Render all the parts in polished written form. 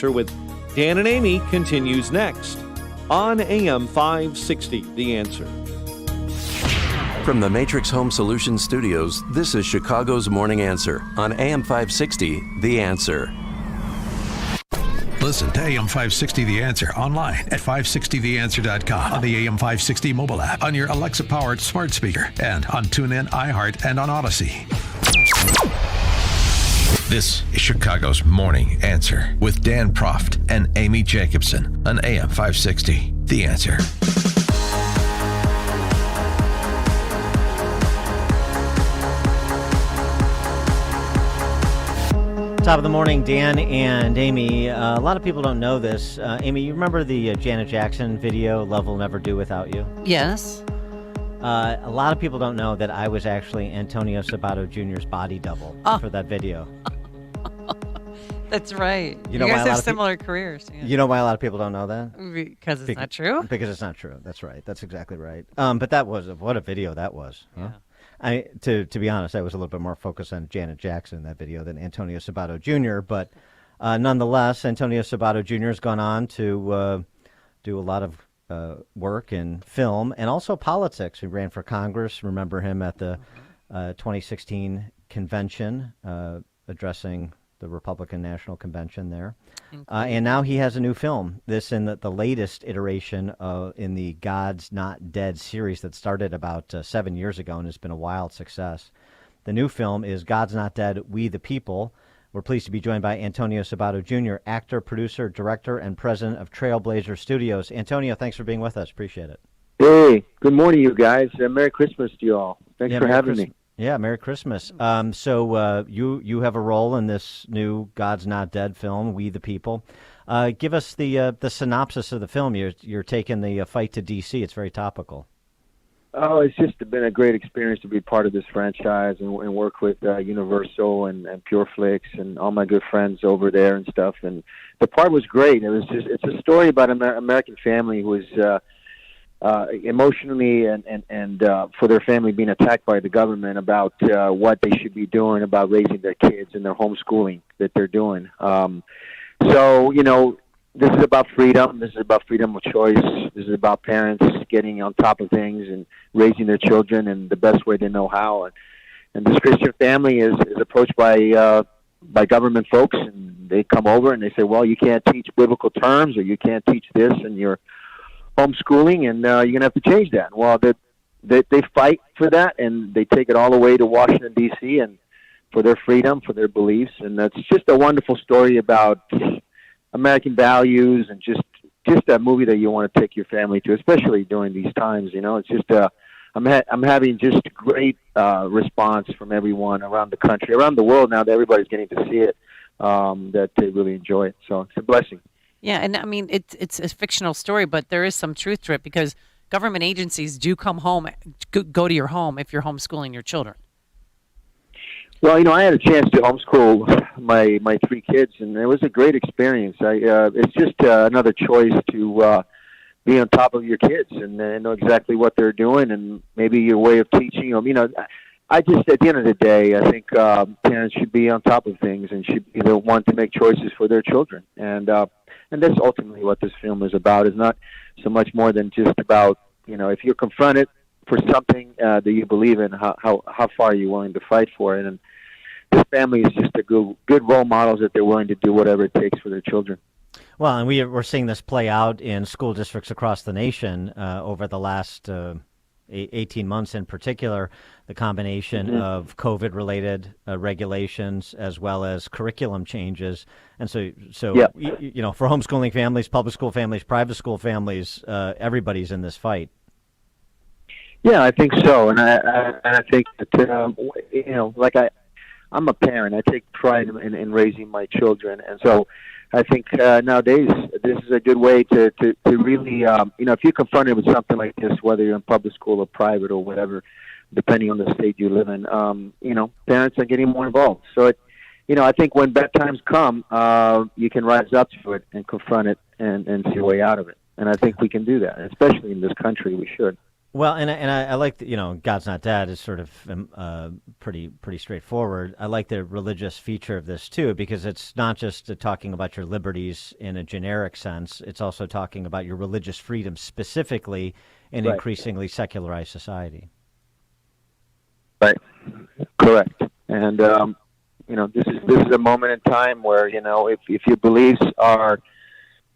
With Dan and Amy continues next on AM 560, The Answer. From the Matrix Home Solutions Studios, this is Chicago's Morning Answer on AM 560, The Answer. Listen to AM 560 The Answer online at 560theanswer.com, on the AM 560 mobile app, on your Alexa-powered smart speaker, and on TuneIn, iHeart, and on Odyssey. This is Chicago's Morning Answer with Dan Proft and Amy Jacobson on AM 560 The Answer. Top of the morning, Dan and Amy. A lot of people don't know this. Amy, you remember the Janet Jackson video, Love Will Never Do Without You? Yes. A lot of people don't know that I was actually Antonio Sabato Jr.'s body double for that video. That's right. You know, guys have similar careers. Yeah. You know why a lot of people don't know that? Because it's not true? Because it's not true. That's right. That's exactly right. But that was, what a video that was. Huh? Yeah. To be honest, I was a little bit more focused on Janet Jackson in that video than Antonio Sabato Jr., but nonetheless, Antonio Sabato Jr. has gone on to do a lot of work in film and also politics. He ran for Congress. Remember him at the 2016 convention addressing the Republican National Convention there. And now he has a new film, this in the latest iteration in the God's Not Dead series that started about 7 years ago and has been a wild success. The new film is God's Not Dead, We the People. We're pleased to be joined by Antonio Sabato Jr., actor, producer, director, and president of Trailblazer Studios. Antonio, thanks for being with us. Appreciate it. Hey, good morning, you guys. Merry Christmas to you all. Thanks for having me. Yeah, Merry Christmas. So you have a role in this new God's Not Dead film, We the People. Give us the synopsis of the film. You're taking the fight to D.C. It's very topical. Oh, it's just been a great experience to be part of this franchise and work with Universal and PureFlix and all my good friends over there and stuff. And the part was great. It's a story about an American family who is emotionally and for their family being attacked by the government about what they should be doing about raising their kids and their homeschooling that they're doing. So, you know, this is about freedom. This is about freedom of choice. This is about parents getting on top of things and raising their children in the best way they know how. And this Christian family is approached by government folks, and they come over and they say, well, you can't teach biblical terms, or you can't teach this, and you're homeschooling, and you're going to have to change that. Well, they fight for that, and they take it all the way to Washington, D.C., and for their freedom, for their beliefs. And that's just a wonderful story about American values and just a movie that you want to take your family to, especially during these times. You know, it's just I'm having just great response from everyone around the country, around the world now that everybody's getting to see it, that they really enjoy it. So it's a blessing. Yeah, and I mean, it's a fictional story, but there is some truth to it because government agencies do come home, go to your home if you're homeschooling your children. Well, you know, I had a chance to homeschool my three kids, and it was a great experience. It's just another choice to be on top of your kids and know exactly what they're doing, and maybe your way of teaching them. You know, I just, at the end of the day, I think parents should be on top of things and should be the one to make choices for their children. And that's ultimately what this film is about. It's not so much more than just about, you know, if you're confronted for something that you believe in, how far are you willing to fight for it? And this family is just a good role models that they're willing to do whatever it takes for their children. Well, and we're seeing this play out in school districts across the nation over the last 18 months in particular, the combination of COVID-related regulations as well as curriculum changes. And so you know, for homeschooling families, public school families, private school families, everybody's in this fight. Yeah, I think so. And I think that, you know, like I'm a parent. I take pride in raising my children. And so I think nowadays this is a good way to really, you know, if you're confronted with something like this, whether you're in public school or private or whatever, depending on the state you live in, you know, parents are getting more involved. So, you know, I think when bad times come, you can rise up to it and confront it and see a way out of it. And I think we can do that, especially in this country. We should. Well, and I like the, God's Not Dead is sort of pretty straightforward. I like the religious feature of this too, because it's not just talking about your liberties in a generic sense. It's also talking about your religious freedom specifically in increasingly secularized society. Right. Correct. And this is a moment in time where if your beliefs are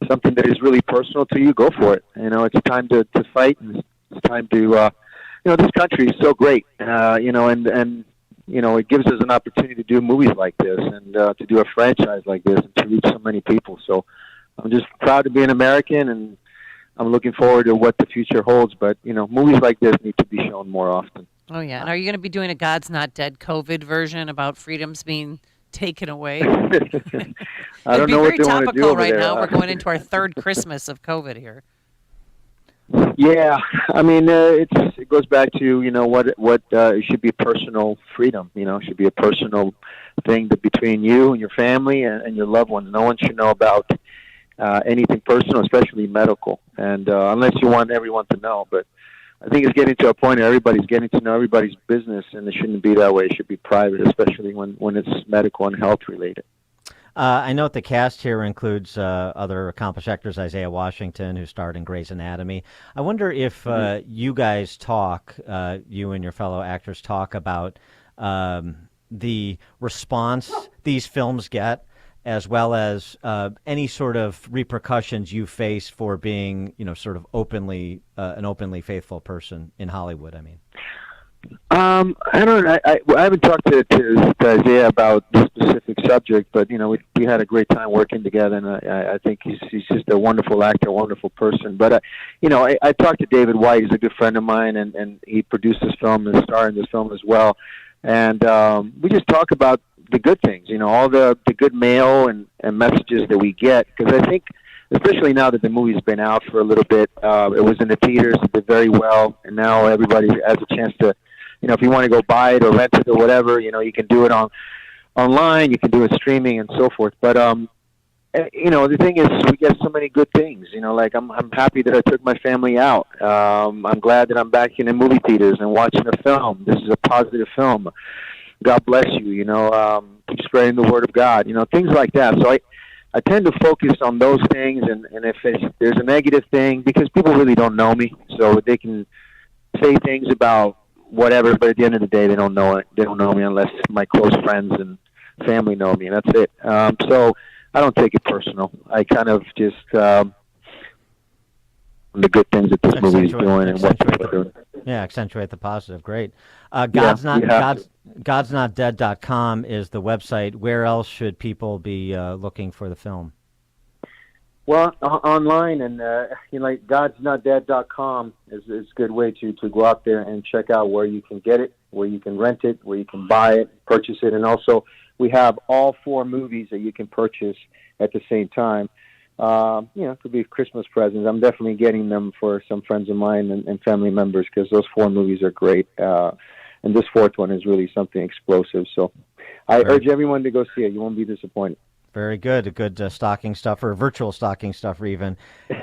something that is really personal to you, go for it. It's time to fight, and it's time to this country is so great, and it gives us an opportunity to do movies like this and to do a franchise like this and to reach so many people. So I'm just proud to be an American, and I'm looking forward to what the future holds. But movies like this need to be shown more often. Oh yeah, and are you going to be doing a God's Not Dead COVID version about freedoms being taken away? I don't know what they want to do It'd be very topical right there. now. We're going into our third Christmas of COVID here. Yeah, I mean, it goes back to what it should be personal freedom. It should be a personal thing between you and your family and your loved ones. No one should know about anything personal, especially medical, and unless you want everyone to know. But I think it's getting to a point where everybody's getting to know everybody's business, and it shouldn't be that way. It should be private, especially when it's medical and health related. I note the cast here includes other accomplished actors, Isaiah Washington, who starred in Grey's Anatomy. I wonder if you guys you and your fellow actors talk about the response these films get, as well as any sort of repercussions you face for being, sort of openly an openly faithful person in Hollywood. I mean, I don't know. I haven't talked to Isaiah about this specific subject, but we had a great time working together, and I think he's just a wonderful actor, a wonderful person. But I talked to David White. He's a good friend of mine, and he produced this film and starred in this film as well. And we just talk about the good things, all the good mail and messages that we get, because I think, especially now that the movie's been out for a little bit, it was in the theaters, it did very well, and now everybody has a chance to, if you want to go buy it or rent it or whatever, you can do it online, you can do it streaming and so forth. But the thing is, we get so many good things. Like I'm happy that I took my family out. I'm glad that I'm back in the movie theaters and watching a film. This is a positive film. God bless you. Keep spreading the word of God. Things like that. So I tend to focus on those things, and if there's a negative thing, because people really don't know me, so they can say things about whatever, but at the end of the day, they don't know it. They don't know me unless my close friends and family know me, and that's it. So I don't take it personal. I kind of just the good things that this movie is doing and what people are doing. Yeah, accentuate the positive. Great. God'sNotDead.com is the website. Where else should people be looking for the film? Well, online, and like God'sNotDead.com is a good way to go out there and check out where you can get it, where you can rent it, where you can buy it, purchase it, and also we have all 4 movies that you can purchase at the same time. It could be Christmas presents. I'm definitely getting them for some friends of mine and family members, because those 4 movies are great. And this 4th one is really something explosive. So I urge everyone to go see it. You won't be disappointed. Very good. A good stocking stuffer, virtual stocking stuffer even.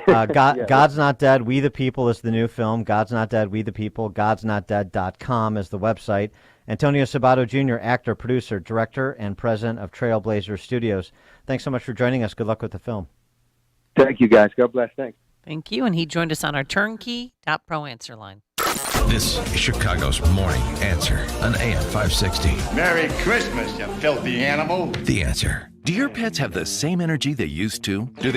God's Not Dead, We the People is the new film. God's Not Dead, We the People. God'sNotDead.com is the website. Antonio Sabato Jr., actor, producer, director, and president of Trailblazer Studios. Thanks so much for joining us. Good luck with the film. Thank you, guys. God bless. Thanks. Thank you. And he joined us on our turnkey.pro answer line. This is Chicago's Morning Answer on AM 560. Merry Christmas, you filthy animal. The Answer. Do your pets have the same energy they used to? Do